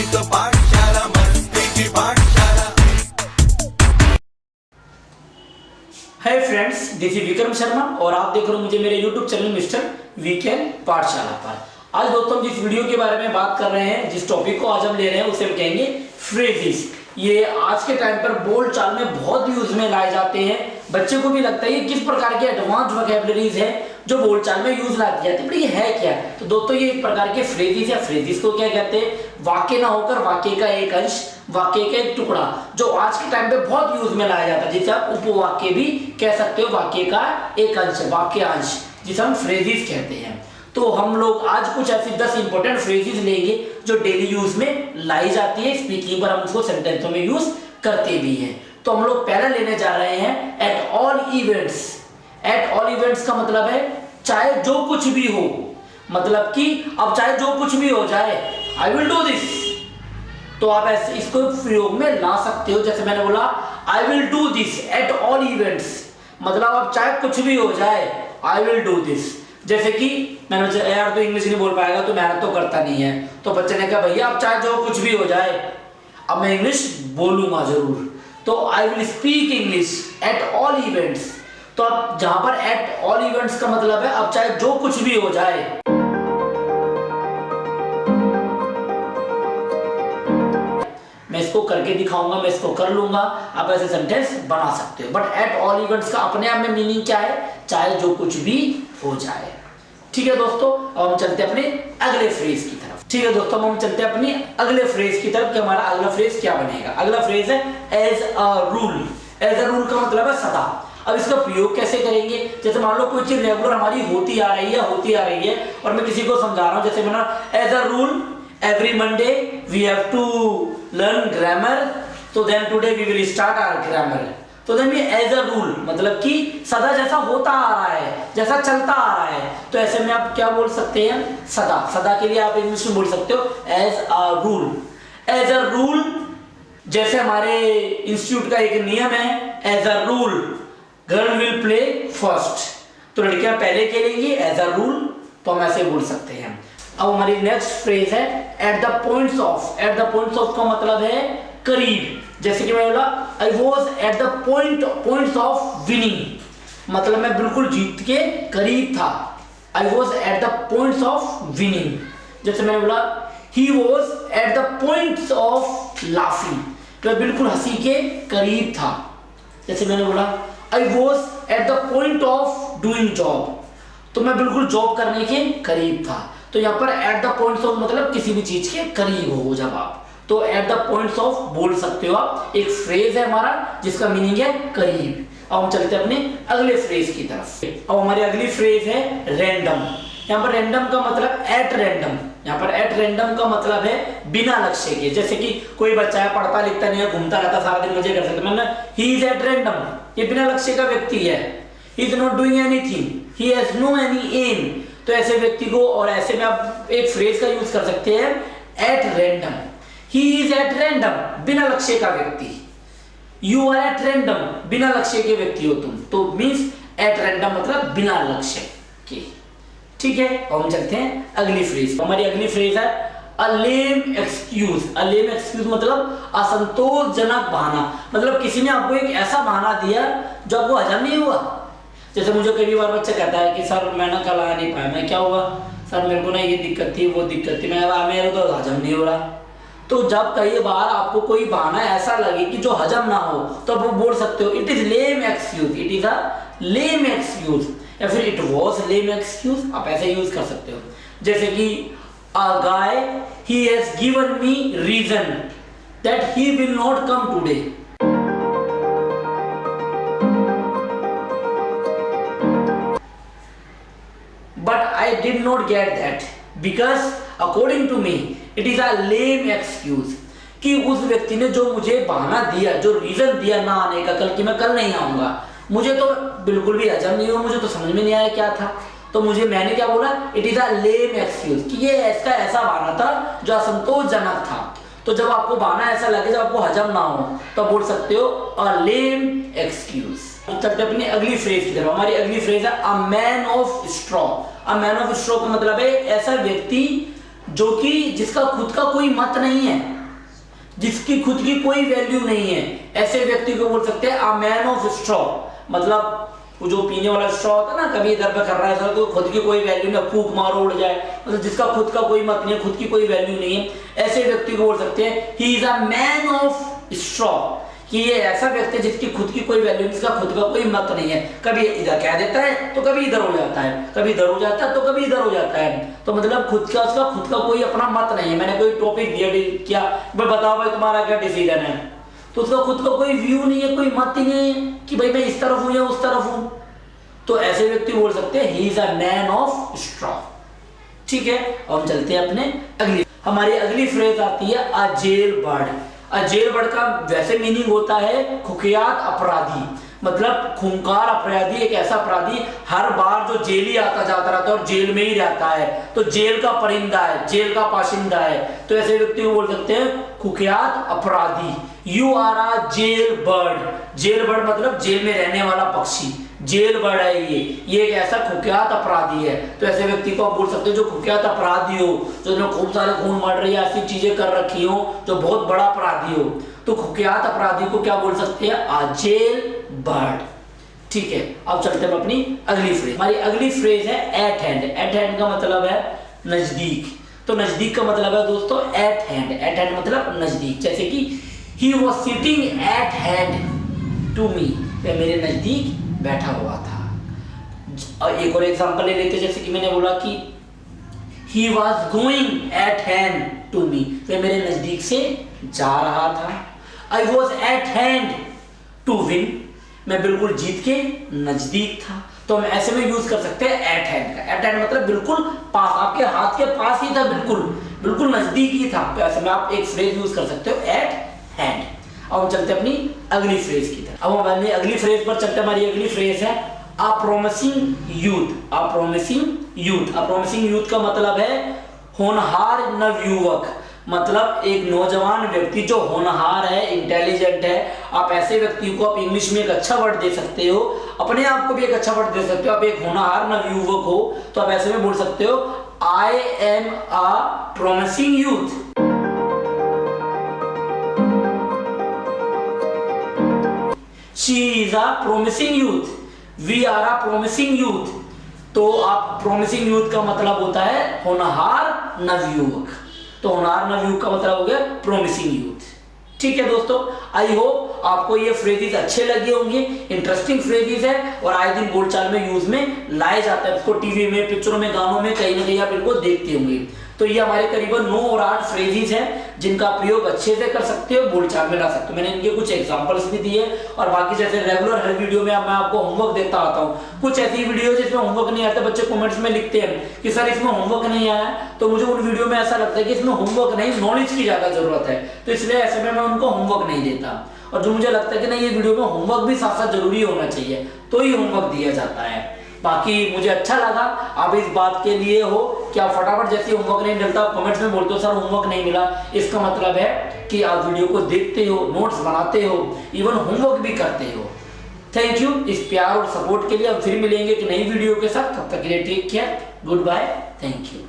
ही तो पाठशाला, मस्ती की पाठशाला। Hi friends, this is Vikram Sharma और आप देख रहे हो मुझे मेरे YouTube चैनल मिस्टर वीकेंड पाठशाला पर। आज दोस्तों हम जिस वीडियो के बारे में बात कर रहे हैं, जिस टॉपिक को आज हम ले रहे हैं उसे हम कहेंगे फ्रेजेस। ये आज के टाइम पर बोल चाल में बहुत यूज में लाए जाते हैं। बच्चे को भी लगता है ये किस प्रकार के एडवांस वोकैबुलरीज है जो बोल चाल में यूज लाती जाती है, पर ये है क्या? तो दोस्तों ये एक प्रकार के फ्रेजेस या फ्रेजेस को क्या कहते हैं? वाक्य ना होकर वाक्य का एक अंश, वाक्य का एक टुकड़ा जो आज के टाइम पे बहुत यूज में लाया जाता है, जिसे आप उपवाक्य भी कह सकते हो। वाक्य का एक अंश, वाक्यांश, जिसे हम फ्रेजेस कहते हैं। तो हम लोग आज कुछ ऐसी 10 इंपॉर्टेंट फ्रेजेस लेंगे जो डेली यूज में लाई जाती है। स्पीकिंग पर हम उसको सेंटेंसों में यूज करते भी हैं। तो हम लोग पहले लेने जा रहे हैं at all events. At all events का मतलब है चाहे जो कुछ भी हो, मतलब कि अब चाहे जो कुछ भी हो जाए, आई विल डू दिस, तो आप ऐसे इसको प्रयोग में ला सकते हो। जैसे मैंने बोला I will do this at all events, मतलब अब चाहे कुछ भी हो जाए आई विल डू दिस। जैसे कि मैंने यार तो इंग्लिश नहीं बोल पाएगा तो मेहनत तो करता नहीं है, तो बच्चे ने कहा भैया अब चाहे जो कुछ भी हो जाए अब मैं इंग्लिश बोलूंगा जरूर, तो I will speak English at all events. तो अब जहां पर एट ऑल इवेंट्स का मतलब है अब चाहे जो कुछ भी हो जाए। मैं इसको करके दिखाऊंगा, मैं इसको कर लूंगा, आप ऐसे सेंटेंस बना सकते हो। बट एट ऑल इवेंट्स का अपने आप में मीनिंग क्या है? चाहे जो कुछ भी हो जाए। ठीक है दोस्तों, अब हम चलते हैं अपने अगले फ्रेज की तरफ। ठीक है दोस्तों, हम चलते हैं अपनी अगले फ्रेज की तरफ कि हमारा अगला फ्रेज क्या बनेगा। अगला फ्रेज है as a rule. As a rule का मतलब है सदा। अब इसका प्रयोग कैसे करेंगे? जैसे मान लो कोई चीज रेगुलर हमारी होती आ रही है और मैं किसी को समझा रहा हूं, जैसे मैंने as a rule every Monday we have to learn grammar, so then today we will start our grammar। तो then ये as a rule मतलब कि सदा जैसा होता आ रहा है, जैसा चलता आ रहा है, तो ऐसे में आप क्या बोल सकते हैं? सदा। सदा के लिए आप इंग्लिश में बोल सकते हो as a rule। as a rule जैसे हमारे इंस्टीट्यूट का एक नियम है, as a rule girl will play first, तो लड़कियां पहले खेलेंगी as a rule, तो हम ऐसे बोल सकते हैं। अब हमारी नेक्स्ट फ्रेज है at the points of. At the points of का मतलब है करीब। जैसे कि मैं बोला I was at the points of winning, मतलब मैं बिल्कुल जीत के करीब था। I was at the points of winning. जैसे मैंने बोला he was at the points of laughing, तो बिल्कुल हंसी के करीब था। जैसे मैंने बोला I was at the point of doing job, तो मैं बिल्कुल जॉब करने के करीब था। तो यहाँ पर एट द पॉइंट्स ऑफ मतलब किसी भी चीज के करीब हो जब आप, तो एट द पॉइंट्स ऑफ बोल सकते हो आप। एक फ्रेज है हमारा जिसका मीनिंग है करीब। अब हम चलते हैं अपने अगले फ्रेज की तरफ। अब हमारी अगली फ्रेज है रैंडम। यहाँ पर रैंडम का मतलब एट रैंडम। यहाँ पर एट रैंडम का मतलब है बिना लक्ष्य के। जैसे कि कोई बच्चा है, पढ़ता लिखता नहीं है, घूमता रहता सारा दिन, मजे कर सकते हैं, ही इज एट रैंडम, ये बिना लक्ष्य का व्यक्ति है। He is not doing anything, he has no any aim, तो ऐसे व्यक्ति को, और ऐसे में आप एक फ्रेज का यूज कर सकते हैं at random. He is at random, बिना लक्ष्य का व्यक्ति। यू आर एट रैंडम, बिना लक्ष्य के व्यक्ति हो तुम, तो मींस एट रैंडम मतलब बिना लक्ष्य के। ठीक है, अब हम चलते हैं अगली फ्रेज। हमारी अगली फ्रेज है अ लेम एक्सक्यूज। अ लेम एक्सक्यूज मतलब असंतोषजनक बहाना, मतलब किसी ने आपको एक ऐसा बहाना दिया जो आपको हजम नहीं हुआ। जैसे मुझे कई बार बच्चा कहता है कि सर मैं ना कल आ नहीं पाया, मैं क्या हुआ सर, मेरे को ना ये दिक्कत थी, वो दिक्कत थी, मेरे तो हजम नहीं हो रहा। तो जब कई बार आपको कोई बहाना ऐसा लगे कि जो हजम ना हो, तो आप बोल सकते हो it is lame excuse, it is a lame excuse, या फिर इट वाज लेम एक्सक्यूज, आप ऐसे यूज कर सकते हो। जैसे कि a guy he has given me reason that he will not come today. But I did not get that because according to me it is a lame excuse। कि उस व्यक्ति ने जो मुझे बहाना दिया, जो रीजन दिया ना आने का, कल कि मैं कल नहीं आऊंगा, मुझे तो बिल्कुल भी हजम नहीं हुआ, मुझे तो समझ में नहीं आया क्या था। तो मैंने क्या बोला? It is a lame excuse, कि ये इसका ऐसा बहाना था जो असंतोषजनक था। तो जब आपको बहाना ऐसा लगे, जब आपको हजम ना हो, तो बोल सकते हो अ लेम एक्सक्यूज। चलते अपनी अगली फ्रेज की तरफ। हमारी अगली फ्रेज है a man of straw. A man of straw का मतलब है ऐसा व्यक्ति जो कि जिसका खुद का कोई मत नहीं है, जिसकी खुद की कोई वैल्यू नहीं है, ऐसे व्यक्ति को बोल सकते हैं अ मैन ऑफ स्ट्रॉ। मतलब वो जो पीने वाला स्ट्रॉ होता है ना, कभी इधर पे कर रहा है सर, तो खुद की कोई वैल्यू नहीं, फूंक मारो उड़ जाए, मतलब जिसका खुद का कोई मत नहीं है, खुद की कोई वैल्यू नहीं है, ऐसे व्यक्ति को बोल सकते हैं he is a man of straw, कि ये ऐसा व्यक्ति है जिसकी खुद की कोई वैल्यू, जिसका खुद का कोई मत नहीं है, कभी इधर कह देता है तो कभी इधर हो जाता है, कभी इधर हो जाता है तो कभी इधर हो जाता है। तो मतलब उसका खुद का कोई अपना मत नहीं है। मैंने कोई टॉपिक दिया क्या, भाई बताओ भाई तुम्हारा क्या डिसीजन है, तो उसका खुद का कोई व्यू नहीं है, कोई मत ही नहीं है कि भाई मैं इस तरफ हूं या उस तरफ हूं। तो ऐसे व्यक्ति बोल सकते हैं he is a man of straw. ठीक है, अब हम चलते हैं अपने अगली, हमारी अगली फ्रेज आती है अ जेल बर्ड। अ जेल बर्ड का वैसे मीनिंग होता है कुख्यात अपराधी, मतलब खूंखार अपराधी, एक ऐसा अपराधी हर बार जो जेल ही आता जाता रहता है और जेल में ही रहता है, तो जेल का परिंदा है, जेल का पाशिंदा है। तो ऐसे व्यक्ति को बोल सकते हैं कुख्यात अपराधी। You are a jailbird. Jailbird मतलब जेल में रहने वाला पक्षी, जेल बर्ड है ये एक ऐसा कुख्यात अपराधी है। तो ऐसे व्यक्ति को आप बोल सकते हो जो कुख्यात अपराधी हो, जो खूब सारे खून मार रही है, ऐसी चीजें कर रखी हो, जो बहुत बड़ा अपराधी हो, तो कुख्यात अपराधी को क्या बोल सकते हैं, अ जेल बर्ड। ठीक है, अब चलते हैं अपनी अगली फ्रेज। हमारी अगली फ्रेज है एट हैंड। एट हैंड का मतलब है नजदीक। तो नजदीक का मतलब है दोस्तों एट हैंड। एट हैंड मतलब नजदीक, जैसे कि he was sitting at hand to me, वह मेरे नजदीक बैठा हुआ था। और एक और एग्जांपल ले लेते, जैसे कि मैंने बोला कि he was going at hand to me, वह मेरे नजदीक से जा रहा था। I was at hand to win, मैं बिल्कुल जीत के नजदीक था। तो हम ऐसे में यूज कर सकते हैं एट हैंड का। एट हैंड मतलब बिल्कुल पास, आपके हाथ के पास ही था, बिल्कुल बिल्कुल नजदीक ही था। तो ऐसे में आप एक फ्रेज यूज कर सकते हो एट हैंड। अब हम चलते हैं अपनी अगली फ्रेज की तरफ। अब हम अपनी अगली फ्रेज पर चलते हैं। हमारी अगली फ्रेज है अ प्रोमिसिंग यूथ। अ प्रोमिसिंग यूथ। अ प्रोमिसिंग यूथ का मतलब है होनहार नवयुवक, मतलब एक नौजवान व्यक्ति जो होनहार है, इंटेलिजेंट है। आप ऐसे व्यक्ति को आप इंग्लिश में एक अच्छा वर्ड दे सकते हो, अपने आप को भी एक अच्छा वर्ड दे सकते हो। आप एक होनहार नवयुवक हो तो आप ऐसे में बोल सकते हो I am a promising youth. She is a promising youth. We are a promising youth. तो आप promising youth का मतलब होता है होनहार नवयुवक। तो होनहार नवयुवक का मतलब हो गया promising youth। ठीक है दोस्तों, आई होप आपको ये फ्रेजेस अच्छे लगे होंगे, इंटरेस्टिंग फ्रेजेस है और आए दिन बोलचाल में यूज में लाए जाते हैं। इसको टीवी में, पिक्चरों में, गानों में कहीं ना कहीं आप इनको देखते होंगे। तो ये हमारे करीबन 9 और 8 फ्रेजेस हैं जिनका प्रयोग अच्छे से कर सकते हो, बोलचाल में ला सकते हो। मैंने इनके कुछ एग्जांपल्स भी दिए और बाकी जैसे रेगुलर हर वीडियो में मैं आपको होमवर्क देता आता हूँ। कुछ ऐसी वीडियो जिसमें होमवर्क नहीं आता, बच्चे कमेंट्स में लिखते हैं कि सर इसमें होमवर्क नहीं आया, तो मुझे उन वीडियो में ऐसा लगता है कि इसमें होमवर्क नहीं, नॉलेज की ज्यादा जरूरत है, तो इसलिए ऐसे में मैं उनको होमवर्क नहीं देता। और जो मुझे लगता है कि नहीं ये वीडियो में होमवर्क भी साथ साथ जरूरी होना चाहिए, तो ही होमवर्क दिया जाता है। बाकी मुझे अच्छा लगा आप इस बात के लिए हो कि आप फटाफट जैसे होमवर्क नहीं मिलता कमेंट्स में बोलते हो सर होमवर्क नहीं मिला, इसका मतलब है कि आप वीडियो को देखते हो, नोट्स बनाते हो, इवन होमवर्क भी करते हो। थैंक यू इस प्यार और सपोर्ट के लिए। अब फिर मिलेंगे एक नई वीडियो के साथ, तब तक के लिए take care, goodbye, thank you.